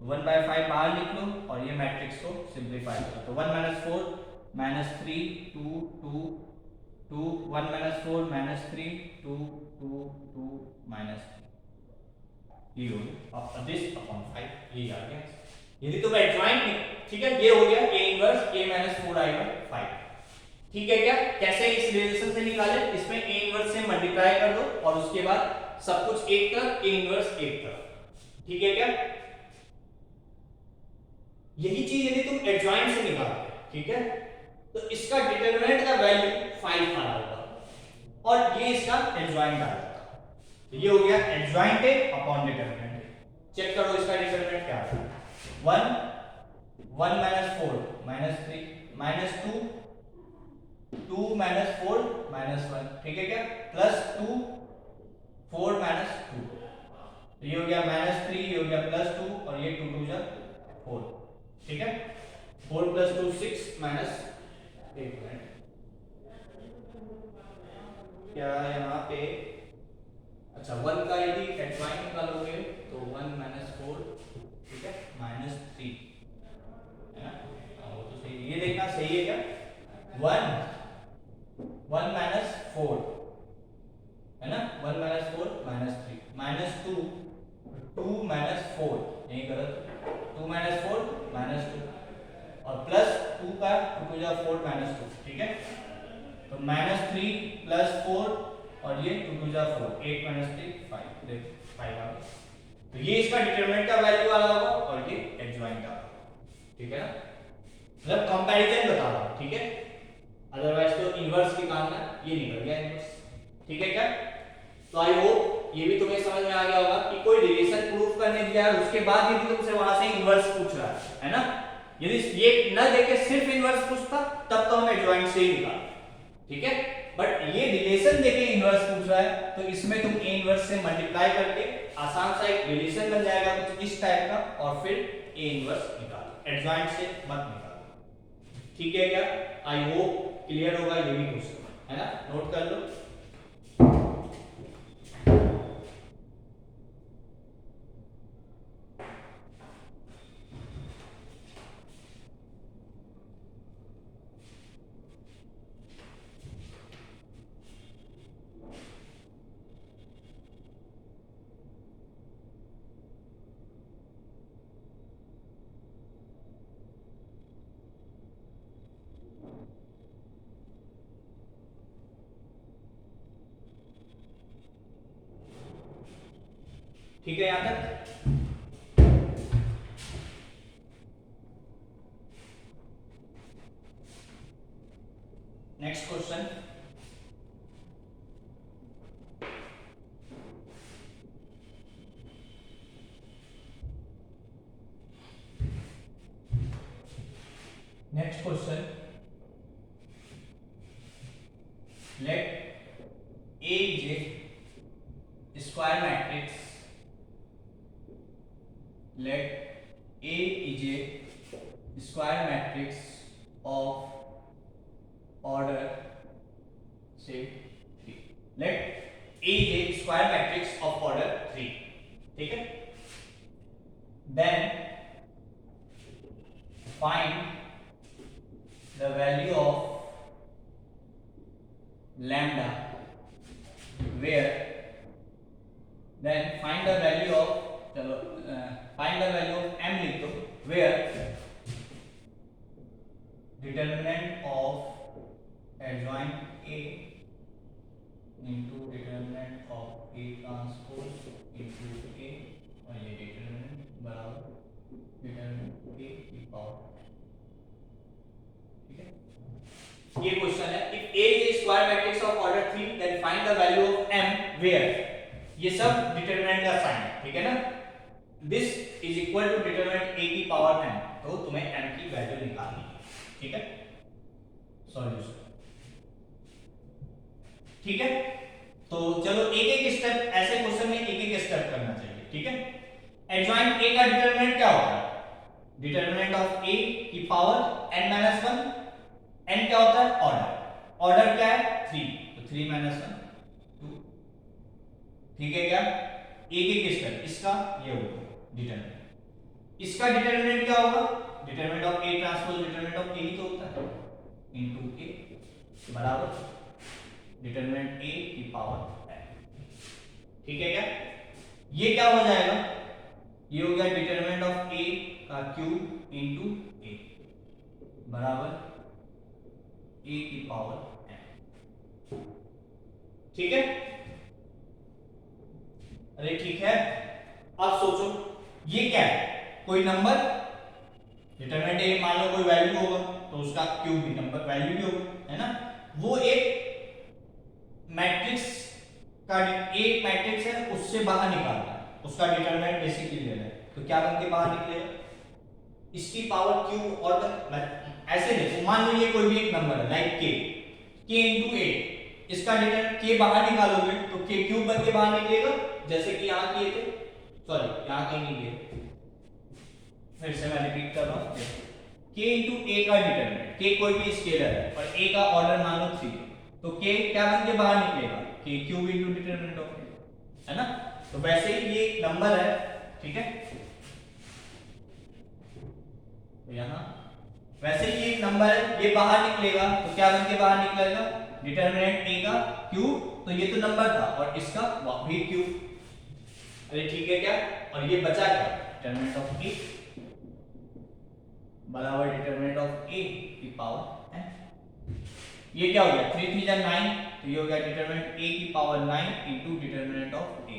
1 बाय 5 बाहर लिख लो और ये मैट्रिक्स को सिंप्लीफाई करो। तो 1 minus 4 minus 3 2 2 2 1 minus 4 minus 3 2 2 2 minus, ये हो गया अब दिस अपॉन 5, ये आ गया। यदि तो एडजॉइंट नहीं, ठीक है, ये हो गया a inverse a minus 4i by 5, ठीक है क्या। कैसे इस रिलेशन से निकाले? इसमें a इनवर्स से मल्टीप्लाई कर दो और उसके बाद सब कुछ एक तरफ, a इनवर्स एक तरफ, ठीक है क्या। यही चीज यदि तुम एडजॉइंट से निकालोगे, ठीक है, तो इसका डिटरमिनेंट का वैल्यू 5 आ रहा होगा और ये इसका एडजॉइंट आ रहा होगा। तो ये हो गया adjoint A upon determinant. Check करो इसका डिटरमिनेंट क्या है? 1 1 minus 4 minus 3 minus 2 2 minus 4 minus 1, ठीक है क्या, प्लस 2 4 माइनस 2। तो ये हो गया माइनस 3, ये हो गया प्लस 2 और ये 2 2 जा 4, ठीक है। 4 प्लस 2 6 माइनस, एक मिनट, क्या यहाँ पे, अच्छा 1 का यदि एडजॉइंट निकालोगे तो 1 माइनस 4, ठीक है, माइनस 3, है ना। वो तो सही, ये देखना सही है क्या? 1 माइनस 4 है ना, 1 माइनस 4 माइनस 3 माइनस 2 2 माइनस 4, यही गलत, 2 माइनस 4 माइनस 2 और प्लस 2 का 2 जा 4 माइनस 2, ठीक है। तो माइनस 3 प्लस 4 और ये 2 2 जा 4, 8 माइनस 3 5, देखो 5 आ गया। तो ये इसका डिटरमिनेंट का वैल्यू आ रहा होगा और ये एडजॉइंट आ रहा होगा, ठीक है ना। मतलब कंपैरिजन बता रहा हूं, ठीक है, अदरवाइज तो इनवर्स निकालना, ये निकल गया इनवर्स, ठीक है क्या। तो आई होप ये भी तुम्हें समझ में आ गया होगा कि कोई रिलेशन प्रूफ करने दिया है उसके बाद यदि तुमसे वहां से इनवर्स पूछ रहा है ना, यदि ये न देके सिर्फ इनवर्स पूछता तब तो हम एडजॉइंट से ही निकाल, ठीक है। बट ये रिलेशन देके इनवर्स पूछ रहा है तो इसमें तुम a इनवर्स से मल्टीप्लाई करके आसान सा एक रिलेशन बन जाएगा कुछ इस टाइप का और फिर a इनवर्स निकालो, एडजॉइंट से मत निकालो, ठीक है क्या। आई होप क्लियर होगा ये भी क्वेश्चन, है ना, नोट कर लो। ठीक है यहां तक? Next question, next question, let A is a square matrix, let A is a square matrix of order say 3, let A is a square matrix of order 3, ठीक है? Then find the value of lambda where, then find the value of, चलो find the value of m लिख दो, where determinant of adjoint A into determinant of A transpose into A, और ये determinant बराबर determinant A की power, ठीक है? ये क्वेश्चन है, if A is a square matrix of order 3 then find the value of m where, ये सब डिटरमिनेंट का साइन है, ठीक है ना? This is equal to determinant A की पावर m, तो तुम्हें m की वैल्यू निकालनी है, ठीक है? सॉल्यूशन, ठीक है? तो चलो एक एक स्टेप, ऐसे क्वेश्चन में एक एक स्टेप करना चाहिए, ठीक है? एडजॉइंट A का डिटरमिनेंट क्या होता है? डिटरमिनेंट ऑफ A की पावर n - 1, n क्या होता है? ऑर्डर, ऑर्डर क्या है? 3, तो 3 - 1 2, ठीक है क्या? एक एक स्टेप, इसका ये होगा डिटरमिनेंट, इसका डिटरमिनेंट क्या होगा? Determinant of A transpose determinant of A ही तो होता है, इनटू A बराबर डिटरमिनेंट A की पावर n, ठीक है क्या? ये क्या हो जाएगा? ये हो गया डिटरमिनेंट ऑफ A का क्यूब इनटू A बराबर A की पावर n, ठीक है? अरे ठीक है, अब सोचो ये क्या है? कोई नंबर, डिटरमिनेंट A मान लो कोई वैल्यू होगा तो उसका क्यूब भी नंबर वैल्यू भी होगा, है ना? वो एक मैट्रिक्स का, एक मैट्रिक्स है उससे बाहर निकालना है, उसका डिटरमिनेंट बेसिकली लेना है, तो क्या बन के बाहर निकलेगा? इसकी पावर क्यूब, और ऐसे देखो, मान लो ये कोई भी एक नंबर है लाइक k इनटू A, इसका डिटरमिनेंट k बाहर निकालोगे तो k क्यूब बन के बाहर निकलेगा, जैसे कि यहां किए थे, सॉरी यहां कहीं नहीं किए, फिर से मैं रिपीट कर रहा हूं, k इनटू A का डिटरमिनेंट, k कोई भी स्केलर है और A का ऑर्डर मान लो 3, तो k क्या बन के बाहर निकलेगा? k cube into determinant of A, है ना? तो वैसे ही ये एक नंबर है, ठीक है? तो यहां वैसे ही एक नंबर है, ये बाहर निकलेगा तो क्या बन के बाहर निकलेगा? डिटरमिनेंट A का क्यूब, तो ये तो नंबर था और इसका भी क्यूब, अरे ठीक है क्या? और ये बचा क्या? डिटरमिनेंट ऑफ A बराबर डिटरमिनेंट ऑफ A की पावर n, ये क्या हो गया? 3 3 जा 9, तो ये हो गया डिटरमिनेंट A की power 9 into determinant of A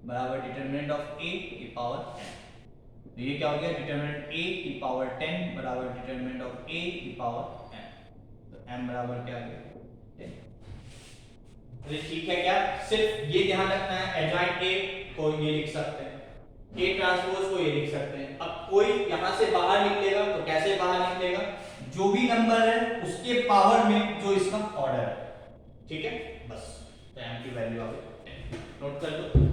बराबर डिटरमिनेंट ऑफ A की पावर n, तो ये क्या हो गया? डिटरमिनेंट A की पावर 10 बराबर डिटरमिनेंट ऑफ A की पावर n, तो m बराबर क्या आ गया? 10, तो ठीक है क्या? सिर्फ ये ध्यान रखना है, एडजॉइंट A को ये लिख सकते हैं, A ट्रांसपोज को ये लिख सकते हैं। अब कोई यहां से बाहर निकलेगा तो कैसे बाहर निकलेगा? जो भी नंबर है उसके पावर में जो इसका ऑर्डर है, ठीक है? बस तो m की वैल्यू आ गई, नोट कर लो।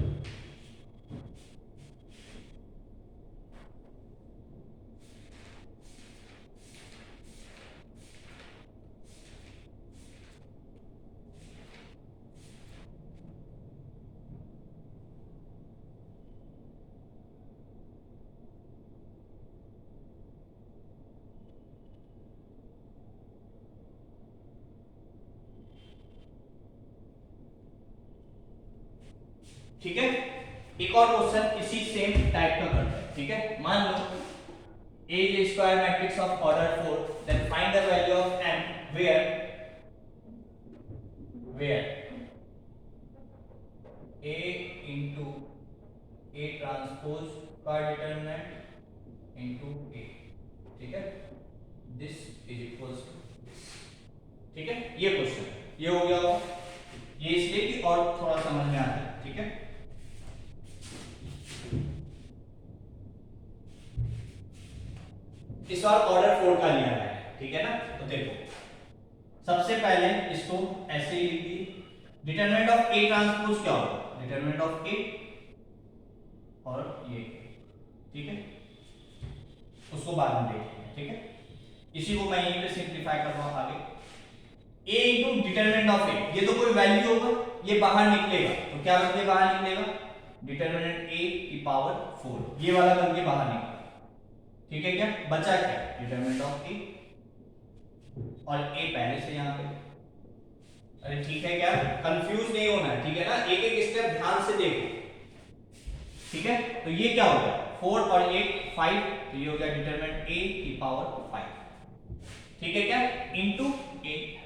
ठीक है, एक और क्वेश्चन इसी सेम टाइप का करते हैं, ठीक है? मान लो A is a square matrix of order 4, then find the value of m where A into A ये हो गया होगा, ये इसलिए कि और थोड़ा समझ में आता है, ठीक है। इस बार ऑर्डर 4 का लिया है, ठीक है ना। तो देखो सबसे पहले इसको ऐसे ही लिख दी, डिटरमिनेंट ऑफ ए ट्रांसपोज क्या होगा, डिटरमिनेंट ऑफ ए और ये, ठीक है, उसको बाद में देखेंगे, ठीक है। इसी को मैं यहीं पे सिंप्लीफाई कर रहा हूं आगे, a इंटू डिटरमिनेंट ऑफ ए, ये तो कोई वैल्यू होगा, ये बाहर निकलेगा, तो क्या बन के बाहर निकलेगा, डिटरमिनेंट a की पावर 4, ये वाला बन के बाहर निकलेगा, ठीक है। क्या बचा, क्या डिटरमिनेंट ऑफ a, और a पहले से यहां पे, अरे ठीक है, क्या कंफ्यूज नहीं होना है, ठीक है ना, एक एक स्टेप ध्यान से देखो, ठीक है। तो ये क्या हो गया, 4 और 8 5, तो ये हो गया डिटरमिनेंट a की पावर 5, ठीक है, क्या इनटू 8,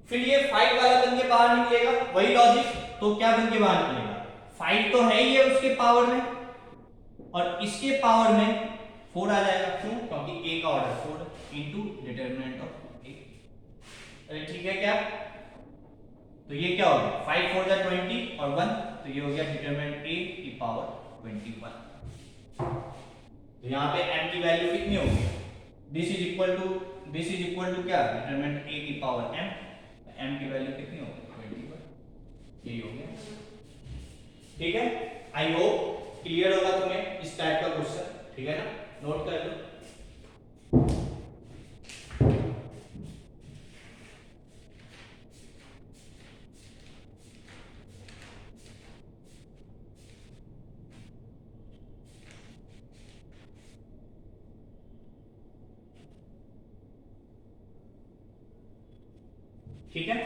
फिर ये 5 वाला बन के बाहर निकलेगा, वही लॉजिक, तो क्या बन के बाहर निकलेगा, 5 तो है ही है उसके पावर में, और इसके पावर में 4 आ जाएगा, क्यों, क्योंकि a का order 4 into determinant of a, अरे ठीक है, क्या तो ये क्या हो गया, 5 4 जा 20 और 1, तो ये हो गया डिटरमिनेंट a की पावर 21, तो यहाँ पे m की वैल्यू कितनी होगी, दिस इज इक्वल टू क्या, डिटरमिनेंट a की पावर m, m की वैल्यू कितनी होगी 21, यही हो गया, ठीक है। आई होप क्लियर होगा तुम्हें इस टाइप का क्वेश्चन, ठीक है ना, नोट कर लो। ठीक है,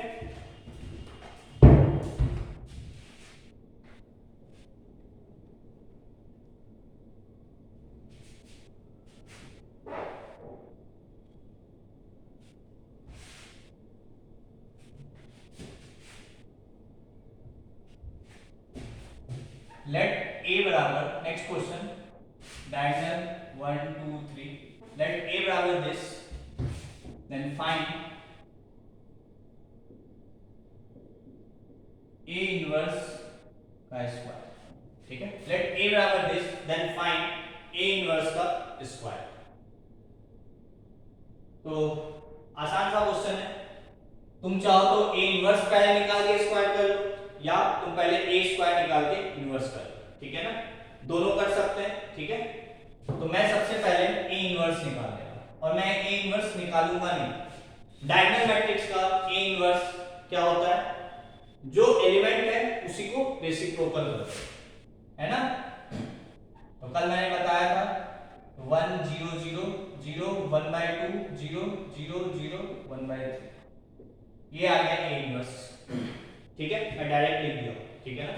लेट a बराबर, next question, diagonal 1 2 3, let a बराबर this, then find a inverse का स्क्वायर, ठीक है, लेट a बराबर this, then find a inverse का स्क्वायर। तो आसान सा क्वेश्चन है, तुम चाहो तो a इनवर्स पहले निकाल के स्क्वायर कर लो, या तुम पहले a स्क्वायर निकाल के इनवर्स कर लो, ठीक है ना, दोनों कर सकते हैं, ठीक है। तो मैं सबसे पहले a इनवर्स निकाल लेगा, और मैं a इनवर्स निकालूंगा नहीं, डायगोनल मैट्रिक्स का a इनवर्स क्या होता है, जो एलिमेंट है उसी को रेसिप्रोकल करते हैं, है ना। तो कल मैंने बताया था 1 0 0 0 1/2 0 0 0 1/3, ये आ गया a इनवर्स, ठीक है, मैं डायरेक्ट लिख दिया, ठीक है ना।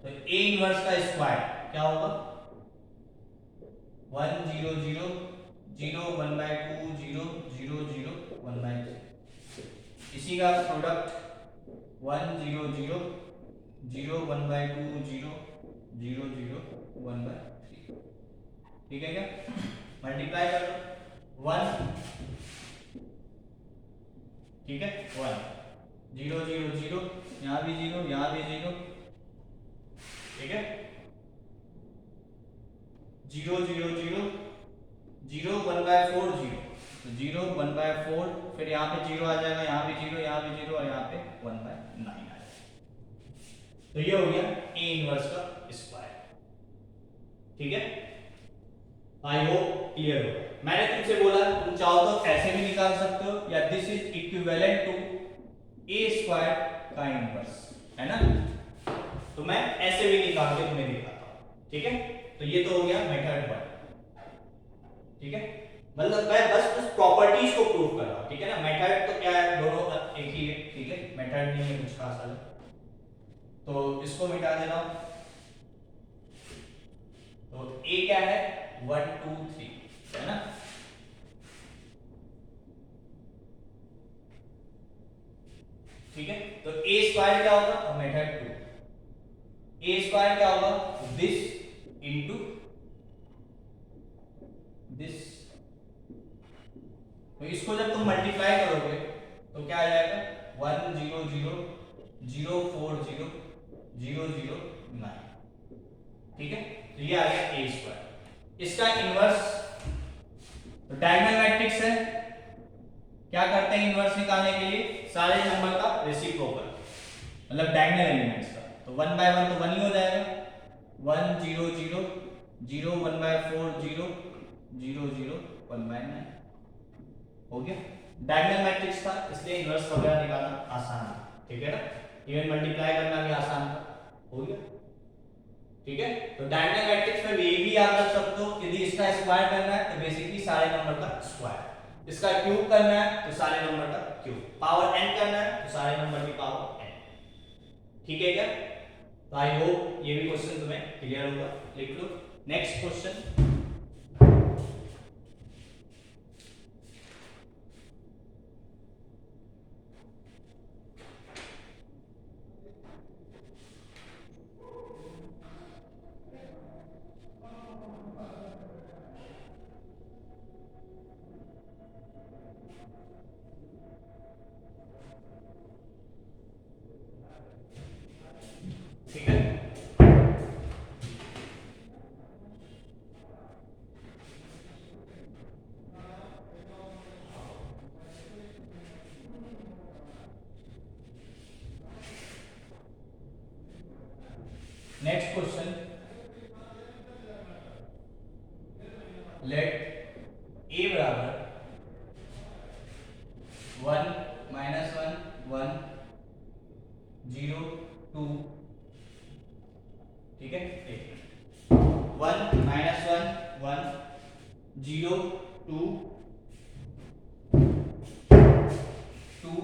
तो a इनवर्स का स्क्वायर क्या होगा, 1 0 0 0 1/2 0 0 0 1/3, इसी का प्रोडक्ट 1 0 0 0 1/2 0 0 0 1/3, ठीक है, क्या मल्टीप्लाई कर लो 1, ठीक है, 1 0 0 0, यहाँ भी 0 यहाँ भी 0, ठीक है, 0 0 0 0 1/4 0, तो 0 1/4, फिर यहाँ पे 0 आ जाएगा, यहाँ भी 0 यहाँ भी 0 और यहाँ पे 1/9 आ जाएगा, तो ये हो गया a इनवर्स का स्क्वायर, ठीक है। आई होप क्लियर हो, मैंने तुमसे बोला तुम चाहो तो ऐसे भी निकाल सकते हो, या this is equivalent to a square का इनवर्स, है ना, तो मैं ऐसे भी निकाल के तुम्हें दिखाता हूं, ठीक है। तो ये तो हो गया मेथड 1, ठीक है, मतलब मैं बस प्रॉपर्टीज को प्रूव कर रहा हूं, ठीक है ना, मेथड तो क्या है, दोनों एक ही है, ठीक है, मेथड नहीं है कुछ खास अलग, तो इसको मिटा देना, तो a क्या है 1 2 3, है ना, ठीक है। तो a स्क्वायर क्या होगा, और मेथड 2, a स्क्वायर क्या होगा, दिस इनटू दिस तो इसको जब तुम मल्टीप्लाई करोगे तो क्या आ जाएगा 1 0 0 0 4 0 0 0 9। ठीक है, तो ये आ गया ए स्क्वायर। इसका इनवर्स तो डायगोनल मैट्रिक्स है, क्या करते हैं इनवर्स निकालने के लिए सारे नंबर का रेसिप्रोकल मतलब डायगोनल एलिमेंट्स का। तो 1 बाय 1 तो 1 ही हो जाएगा, 1 0 0 0 1 बाय 4 0 0 0 1 बाय 9 हो गया। डायगोनल मैट्रिक्स था इसलिए इनवर्स वगैरह निकालना आसान है, ठीक है ना, इवन मल्टीप्लाई करना भी आसान था, हो गया। ठीक है, तो डायगोनल मैट्रिक्स में ये भी याद रख सकते हो, यदि इसका स्क्वायर करना है तो बेसिकली सारे नंबर का स्क्वायर, इसका क्यूब करना है तो सारे नंबर का क्यूब, पावर n करना है तो सारे नंबर की पावर n। ठीक है क्या? तो आई होप ये भी क्वेश्चन तुम्हें क्लियर होगा। लिख लो नेक्स्ट क्वेश्चन। ठीक है, नेक्स्ट क्वेश्चन, लेट a बराबर 1 माइनस 1 1 0 2, ठीक है, 1 माइनस 1 1 0 2 2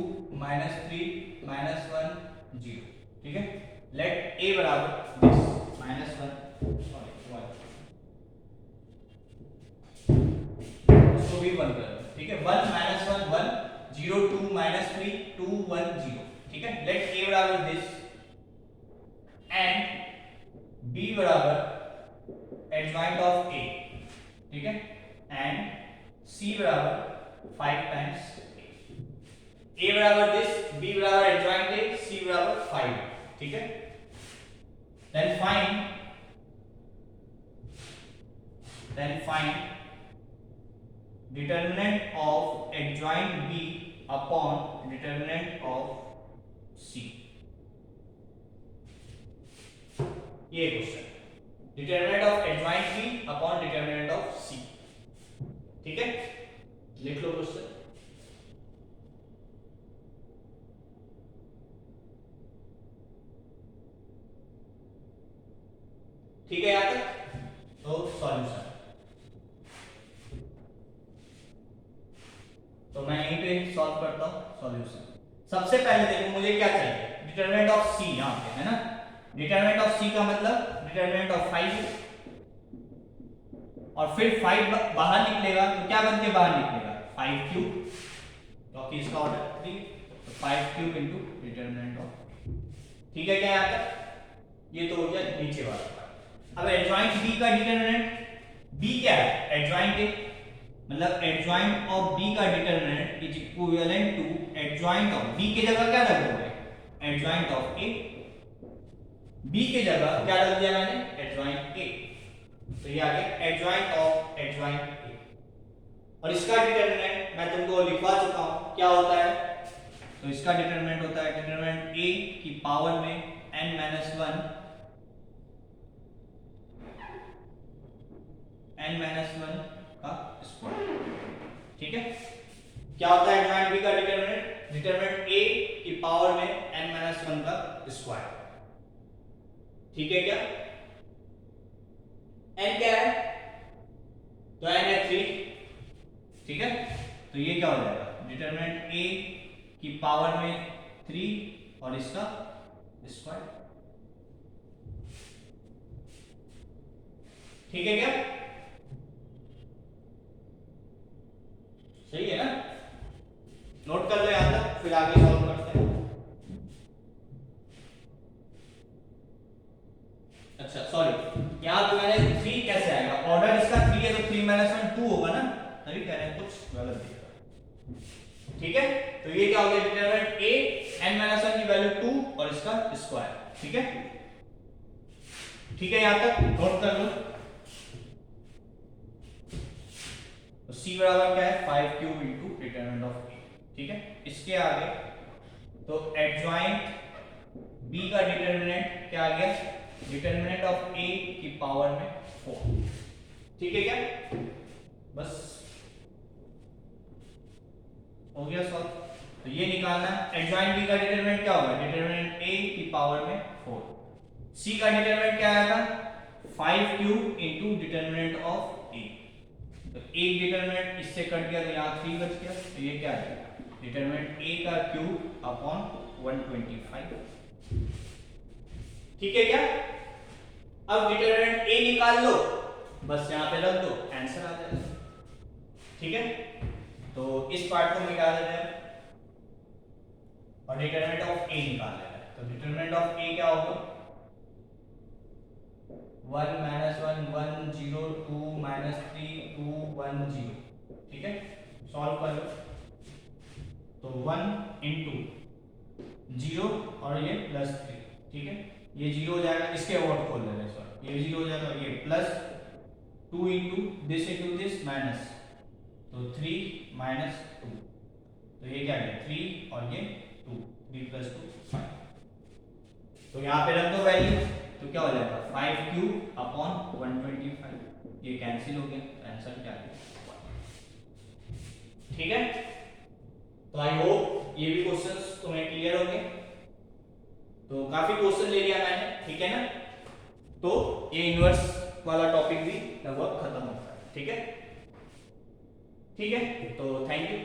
माइनस 3 माइनस 1 0, ठीक है। लेट a बराबर दिस माइनस 1 सॉरी 1, इसको भी 1 कर दो, ठीक है। 1 माइनस 1 1 0 2 माइनस 3 2 1 0, ठीक है। लेट a बराबर दिस एंड b बराबर एडजॉइंट ऑफ a, ठीक है, एंड c बराबर 5 टाइम्स a बराबर दिस, b बराबर एडजॉइंट a, c बराबर 5, ठीक है। Then find determinant of adjoint b upon determinant of c। ये question, determinant of adjoint b upon determinant of c, ठीक है। लिख लो क्वेश्चन। ठीक है यहां तक, तो सॉल्यूशन, तो मैं यहीं पे सॉल्व करता हूं सॉल्यूशन। सबसे पहले देखो मुझे क्या चाहिए, डिटर्मिनेंट ऑफ c यहां पे है ना, डिटर्मिनेंट ऑफ c का मतलब डिटर्मिनेंट ऑफ 5, और फिर 5 बाहर निकलेगा तो क्या बन के बाहर निकलेगा 5 क्यूब, क्योंकि इसका ऑर्डर 3, तो 5 क्यूब इनटू डिटर्मिनेंट ऑफ, ठीक है क्या यहां तक, ये तो हो गया नीचे वाला। अब एडजॉइंट b का डिटरमिनेंट, b क्या है एडजॉइंट a, मतलब एडजॉइंट ऑफ b का determinant is equivalent to adjoint of b के जगह क्या रख दोगे एडजॉइंट ऑफ a, b के जगह क्या रख दिया मैंने एडजॉइंट a, तो ये आ गया एडजॉइंट ऑफ एडजॉइंट a। और इसका डिटरमिनेंट मैं तुमको लिखवा चुका हूं, क्या होता है, तो इसका डिटरमिनेंट होता है डिटरमिनेंट a की पावर में n-1 n-1 का स्क्वायर, ठीक है। क्या होता है एडजॉइंट b का डिटरमिनेंट, डिटरमिनेंट a की पावर में n-1 का स्क्वायर, ठीक है क्या। n क्या है, तो n है 3, ठीक है, तो ये क्या हो जाएगा डिटरमिनेंट a की पावर में 3 और इसका स्क्वायर, ठीक है क्या, सही है ना। नोट कर लो यहां तक, फिर आगे सॉल्व करते हैं। अच्छा सॉरी, यहां पे मैंने 3 कैसे आएगा, ऑर्डर इसका 3 है तो 3 - 1 2 होगा ना, तभी कह रहे हैं कुछ गलत दिख रहा है, ठीक है, तो ये क्या हो गया डिटरमिनेंट a, n-1 की वैल्यू 2 और इसका स्क्वायर। ठीक है, ठीक है, यहां तक नोट कर लो। तो c बराबर क्या है 5 cube into determinant of a। ठीक है, इसके आगे तो एडजॉइंट b का डिटरमिनेंट क्या आ गया, डिटरमिनेंट ऑफ a की पावर में 4। ठीक है क्या, बस हो गया सॉल्व। तो ये निकालना है एडजॉइंट b का डिटरमिनेंट क्या होगा, डिटरमिनेंट a की पावर में 4। c का डिटरमिनेंट क्या आया था 5 cube into determinant of a। तो एक डिटरमिनेंट इससे कट गया तो यहाँ 3 बच गया, तो ये क्या है डिटरमिनेंट a का क्यूब अपॉन 125। ठीक है क्या, अब डिटरमिनेंट a निकाल लो, बस यहाँ पे रख दो, आंसर आ जाएगा। ठीक है, तो इस पार्ट को मिटा देते हैं और डिटरमिनेंट ऑफ a निकाल लेते हैं। तो डिटरमिनेंट ऑफ a क्या होगा 1 -1 1 0 2 -3 2 1 0। ठीक है, सॉल्व कर लो। तो 1 इंटू 0 और ये +3। ठीक है, ये 0 हो जाएगा, इसके अवॉइड खोल लेते हैं, सॉरी ये 0 हो जाएगा, ये प्लस 2 इंटू दिस माइनस, तो 3 -2, तो ये क्या है 3 और ये 2, 3 + 2 5। तो यहाँ पे रख दो वैल्यू, तो क्या हो जाएगा 5 क्यूब अपॉन 125, ये कैंसिल हो गया, आंसर क्या है। ठीक है, तो आई होप ये भी क्वेश्चंस तुम्हें क्लियर हो गए। तो काफी क्वेश्चन ले लिया मैंने, ठीक है ना, तो ये इनवर्स वाला टॉपिक भी लगभग खत्म होता है। ठीक है, ठीक है, तो थैंक यू।